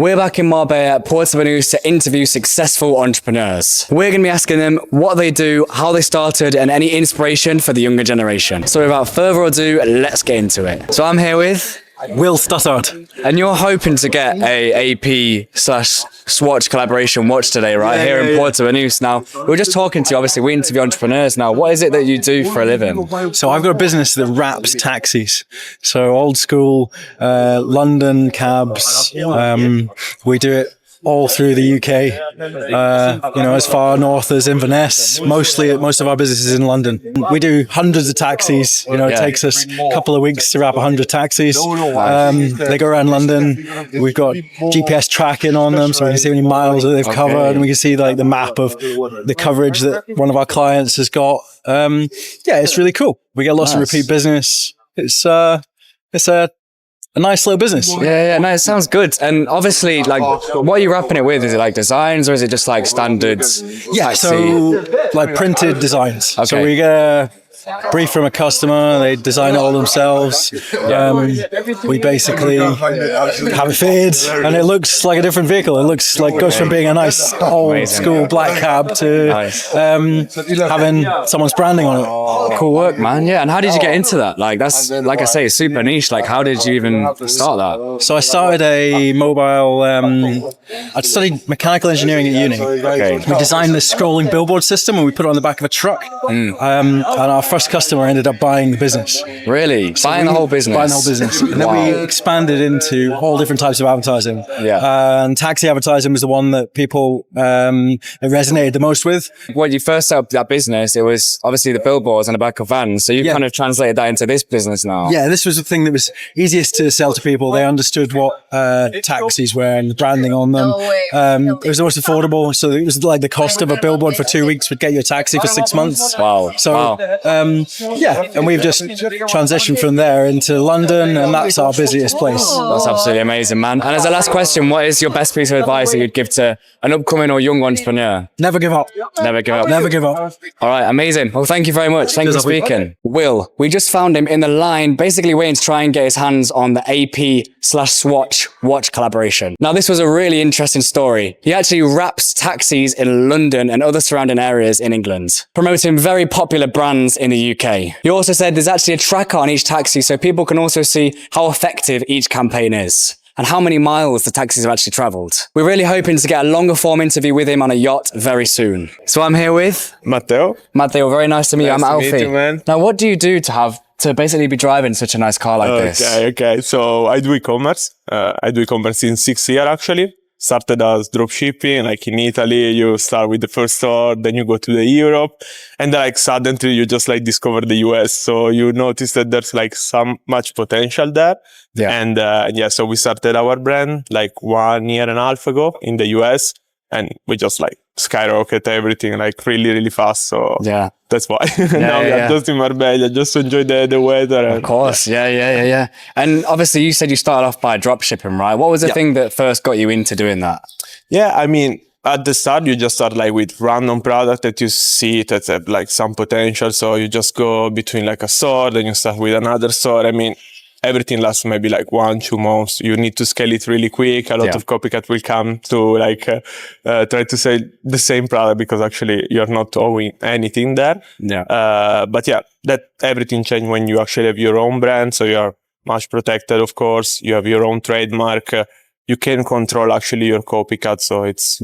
We're back in Marbella at Puerto Banús to interview successful entrepreneurs. We're going to be asking them what they do, how they started, and any inspiration for the younger generation. So without further ado, let's get into it. So I'm here with Will Stothard. And you're hoping to get a AP/Swatch collaboration watch today, right? Here in Puerto Banús. Now, we were just talking to you, obviously, we interview entrepreneurs now. What is it that you do for a living? So I've got a business that wraps taxis. So old school London cabs. We do it all through the UK, as far north as Inverness. Most of our business is in London. We do hundreds of taxis. It takes us a couple of weeks to wrap 100 taxis. They go around London. We've got GPS tracking on them, so we can see how many miles that they've covered, and we can see like the map of the coverage that one of our clients has got. It's really cool. We get lots of repeat business. It's a nice little business. Yeah, no, it sounds good. And obviously, like, what are you wrapping it with? Is it like designs or is it just like standards? Yeah, so like printed designs. Okay. So we get a brief from a customer, they design it all themselves. We basically have it fitted and it looks like a different vehicle. It looks like goes from being a nice old school black cab to having someone's branding on it. Cool work, man. Yeah, and how did you get into that? Like, that's, like I say, it's super niche. Like, how did you even start that? So I started a mobile, I studied mechanical engineering at uni. Okay. We designed this scrolling billboard system and we put it on the back of a truck. And our first customer ended up buying the business. Really? So buying the whole business? Buying the whole business. And then we expanded into all different types of advertising. Yeah. And taxi advertising was the one that people resonated the most with. When you first set up that business, it was obviously the billboards on the back of vans. So you kind of translated that into this business now. Yeah, this was the thing that was easiest to sell to people. They understood what taxis were and the branding on them. It was the most affordable. So it was like the cost of a billboard for 2 weeks would get you a taxi for 6 months. Wow. So, and we've just transitioned from there into London, and that's our busiest place. That's absolutely amazing, man. And as a last question, what is your best piece of advice that you'd give to an upcoming or young entrepreneur? Never give up. Never give up. Never give up. All right, amazing. Well, thank you very much. Thank you for speaking. Will, we just found him in the line, basically waiting to try and get his hands on the AP/Swatch watch collaboration. Now, this was a really interesting story. He actually wraps taxis in London and other surrounding areas in England, promoting very popular brands in the UK. He also said there's actually a tracker on each taxi so people can also see how effective each campaign is and how many miles the taxis have actually travelled. We're really hoping to get a longer form interview with him on a yacht very soon. So I'm here with Matteo. Matteo, very nice to meet you. I'm Alfie. Nice to meet you, man. Now, what do you do to basically be driving such a nice car like this? Okay. So I do e-commerce. I do e-commerce in 6 years actually. Started as drop shipping, like in Italy, you start with the first store, then you go to the Europe, and then like suddenly you just like discover the US. So you notice that there's like much potential there. Yeah. And so we started our brand like 1.5 years ago in the US, and we just like skyrocket everything like really, really fast. So yeah, that's why now we are just in Marbella, just to enjoy the weather. Of course. Yeah. And obviously you said you started off by drop shipping, right? What was the thing that first got you into doing that? Yeah, I mean, at the start, you just start like with random product that you see that have like some potential. So you just go between like a store, then you start with another store. I mean, everything lasts maybe like 1-2 months. You need to scale it really quick. A lot of copycat will come to like try to sell the same product because actually you're not owing anything there. But that everything changed when you actually have your own brand. So you're much protected, of course. You have your own trademark. You can control actually your copycat, so it's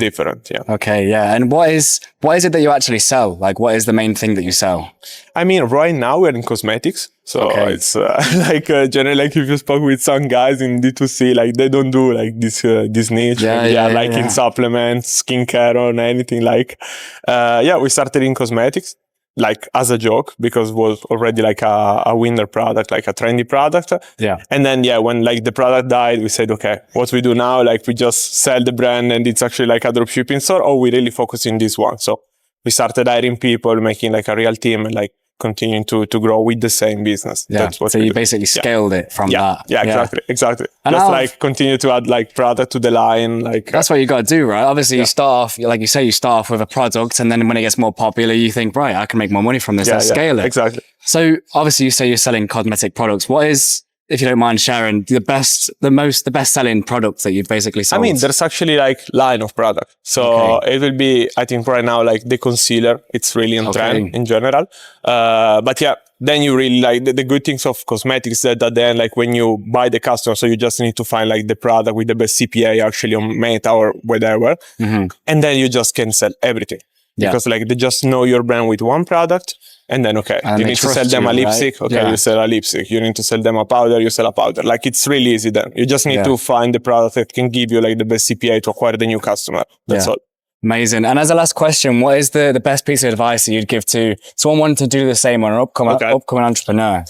different. Yeah. Okay. Yeah. And what is it that you actually sell? Like, what is the main thing that you sell? I mean, right now we're in cosmetics, so it's generally like if you spoke with some guys in D2C, like they don't do like this niche. In supplements, skincare, or anything like. We started in cosmetics. Like as a joke, because it was already like a winner product, like a trendy product. Yeah. And then, when like the product died, we said, okay, what we do now? Like we just sell the brand and it's actually like a drop shipping store, or we really focus in this one. So we started hiring people, making like a real team and like continuing to grow with the same business. Yeah. That's what so you basically scaled it from that. Yeah, exactly. And just like continue to add like product to the line. Like that's what you got to do, right? Obviously you start off, like you say, you start off with a product, and then when it gets more popular, you think, right, I can make more money from this. Let's scale it. Exactly. So obviously you say you're selling cosmetic products. What is if you don't mind sharing, the best selling product that you've basically sold? I mean, there's actually like line of product. So it will be, I think right now, like the concealer, it's really on trend in general. But yeah, then you really like the good things of cosmetics that at the end, like when you buy the customer, so you just need to find like the product with the best CPA actually on Meta or whatever. And then you just can sell everything. Because like they just know your brand with one product, and then you need to sell them a lipstick. You sell a lipstick. You need to sell them a powder. You sell a powder. Like it's really easy. Then you just need to find the product that can give you like the best CPA to acquire the new customer. That's all. Amazing. And as a last question, what is the best piece of advice that you'd give to someone wanting to do the same or an upcoming entrepreneur?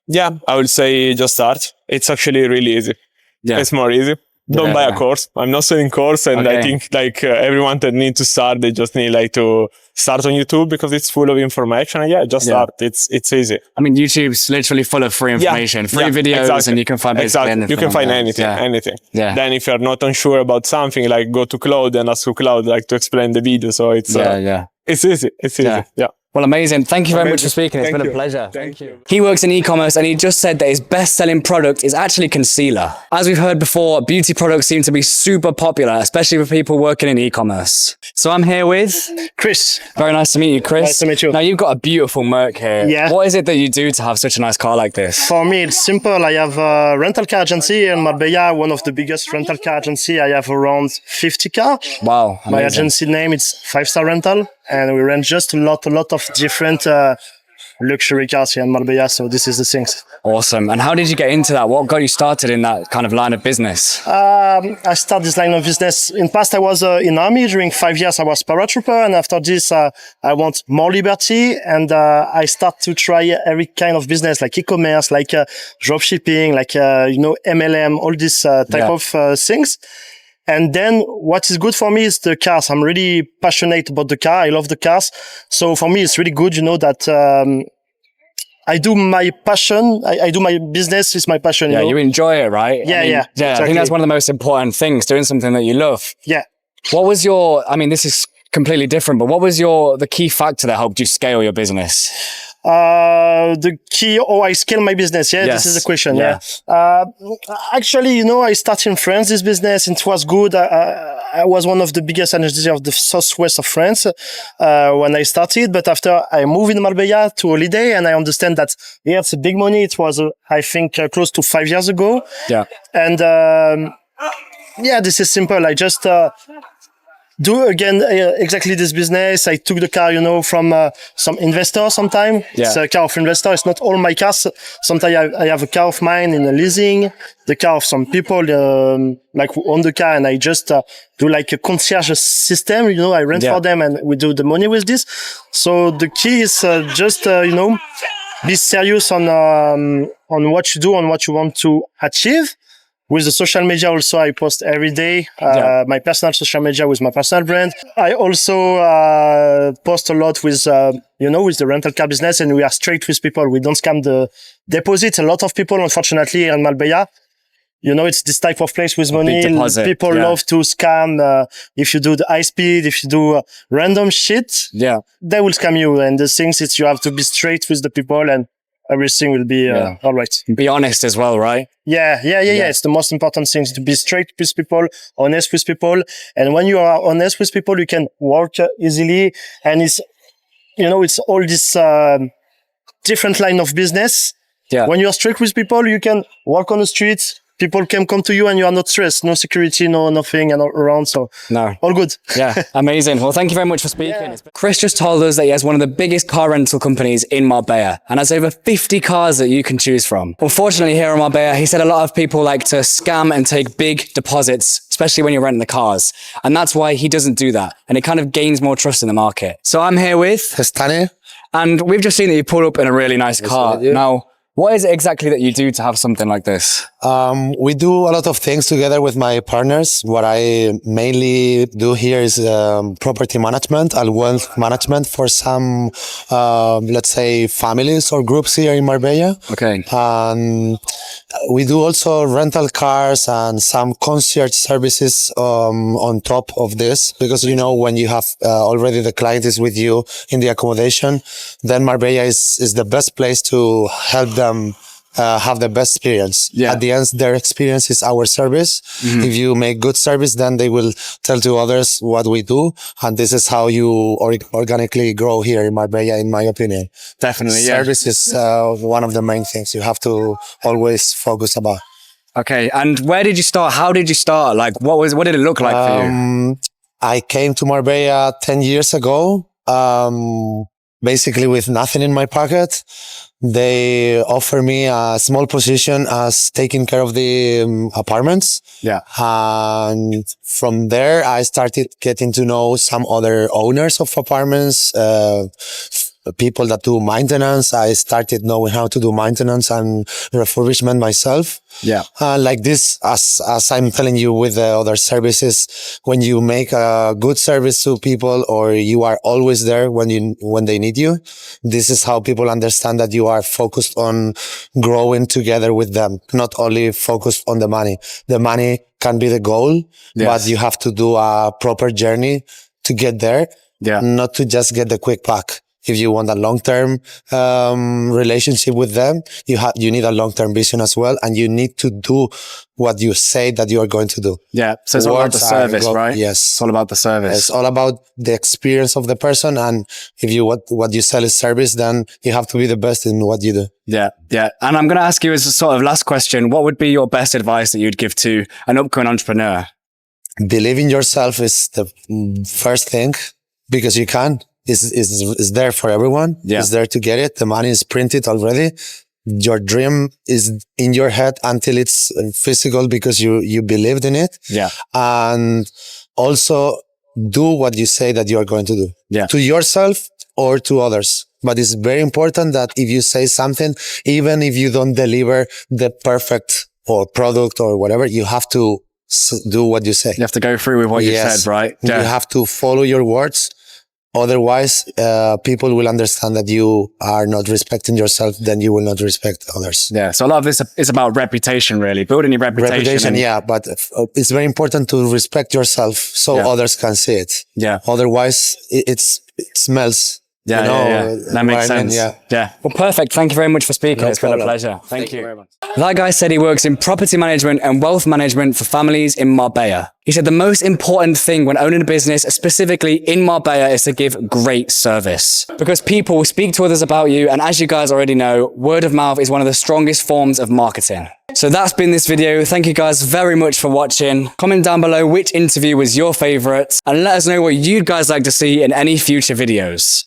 Yeah, I would say just start. It's actually really easy. It's more easy. Don't buy a course. I'm not selling course, and I think like everyone that needs to start, they just need like to start on YouTube because it's full of information. And just start. It's easy. I mean, YouTube's literally full of free information, free videos, and you can find basically anything. You can find anything. Then if you're not unsure about something, like go to Claude and ask to Claude like to explain the video. So it's it's easy. It's easy. Well, amazing. Thank you very much for speaking. It's been a pleasure. Thank you. He works in e-commerce and he just said that his best-selling product is actually concealer. As we've heard before, beauty products seem to be super popular, especially for people working in e-commerce. So I'm here with Chris. Very nice to meet you, Chris. Nice to meet you. Now, you've got a beautiful Merc here. Yeah. What is it that you do to have such a nice car like this? For me, it's simple. I have a rental car agency in Marbella, one of the biggest rental car agency. I have around 50 cars. Wow. Amazing. My agency name is 5-Star Rental, and we rent just a lot of different luxury cars here in Marbella. So this is the things. Awesome. And how did you get into that? What got you started in that kind of line of business? I started this line of business. In past, I was in army. During 5 years, I was paratrooper. And after this, I want more liberty. And I start to try every kind of business, like e-commerce, like drop shipping, like, MLM, all these type of things. And then what is good for me is the cars. I'm really passionate about the car. I love the cars. So for me, it's really good, that I do my passion. I do my business is my passion. Yeah, you enjoy it, right? Yeah, exactly. I think that's one of the most important things, doing something that you love. Yeah. What was this is completely different, but what was the key factor that helped you scale your business? The key, I scale my business. Yeah, this is the question. Yeah. Actually, I started in France, this business. It was good. I was one of the biggest agencies of the southwest of France when I started. But after I moved in Marbella to holiday, and I understand that, it's a big money. It was, I think, close to 5 years ago. Yeah. And, this is simple. I just, do again exactly this business. I took the car, from some investor sometime. Yeah. It's a car of investor. It's not all my cars. Sometimes I have a car of mine in a leasing, the car of some people like who own the car, and I just do like a concierge system. I rent for them, and we do the money with this. So the key is just be serious on what you do, on what you want to achieve. With the social media also, I post every day, my personal social media with my personal brand. I also post a lot with, with the rental car business, and we are straight with people. We don't scam the deposit. A lot of people, unfortunately, here in Marbella, it's this type of place with money. People love to scam. If you do the high speed, if you do random shit, they will scam you. And the thing is, you have to be straight with the people, and everything will be all right. Be honest as well, right? Yeah. It's the most important thing, to be straight with people, honest with people. And when you are honest with people, you can work easily. And it's, it's all this different line of business. Yeah. When you're straight with people, you can walk on the streets. People can come to you and you are not stressed. No security, no nothing and around. So all good. Yeah, amazing. Well, thank you very much for speaking. Yeah. Chris just told us that he has one of the biggest car rental companies in Marbella and has over 50 cars that you can choose from. Unfortunately, here in Marbella, he said a lot of people like to scam and take big deposits, especially when you're renting the cars. And that's why he doesn't do that. And it kind of gains more trust in the market. So I'm here with Stane. And we've just seen that you pulled up in a really nice car. Now, what is it exactly that you do to have something like this? We do a lot of things together with my partners. What I mainly do here is property management and wealth management for some, let's say, families or groups here in Marbella. Okay. We do also rental cars and some concierge services on top of this, because when you have already the client is with you in the accommodation, then Marbella is the best place to help them have the best experience. Yeah. At the end, their experience is our service. If you make good service, then they will tell to others what we do. And this is how you organically grow here in Marbella, in my opinion. Definitely, yeah. Service is one of the main things you have to always focus about. Okay, and where did you start? How did you start? Like, what did it look like for you? I came to Marbella 10 years ago, basically with nothing in my pocket. They offered me a small position as taking care of the apartments. Yeah. And from there, I started getting to know some other owners of apartments, people that do maintenance. I started knowing how to do maintenance and refurbishment myself. Yeah. Like this, as I'm telling you with the other services, when you make a good service to people or you are always there when they need you, this is how people understand that you are focused on growing together with them, not only focused on the money. The money can be the goal, but you have to do a proper journey to get there, not to just get the quick buck. If you want a long-term relationship with them, you need a long-term vision as well, and you need to do what you say that you are going to do. Yeah, so it's all about the service, right? Yes, it's all about the service. It's all about the experience of the person, and if you what you sell is service, then you have to be the best in what you do. Yeah, yeah. And I'm going to ask you as a sort of last question: what would be your best advice that you'd give to an upcoming entrepreneur? Believe in yourself is the first thing, because you can. Is there for everyone. Yeah. It's there to get it. The money is printed already. Your dream is in your head until it's physical because you believed in it. Yeah. And also do what you say that you are going to do. Yeah. To yourself or to others. But it's very important that if you say something, even if you don't deliver the perfect or product or whatever, you have to do what you say. You have to go through with what you said, right? Yeah. You have to follow your words. Otherwise, people will understand that you are not respecting yourself, then you will not respect others. Yeah. So a lot of this is about reputation, really. Building your reputation. Yeah. But it's very important to respect yourself so others can see it. Yeah. Otherwise, it smells. Yeah, yeah. That makes sense. Yeah. Well, perfect. Thank you very much for speaking. It's been a pleasure. Thank you very much. That guy said he works in property management and wealth management for families in Marbella. He said the most important thing when owning a business, specifically in Marbella, is to give great service. Because people will speak to others about you. And as you guys already know, word of mouth is one of the strongest forms of marketing. So that's been this video. Thank you guys very much for watching. Comment down below which interview was your favorite and let us know what you'd guys like to see in any future videos.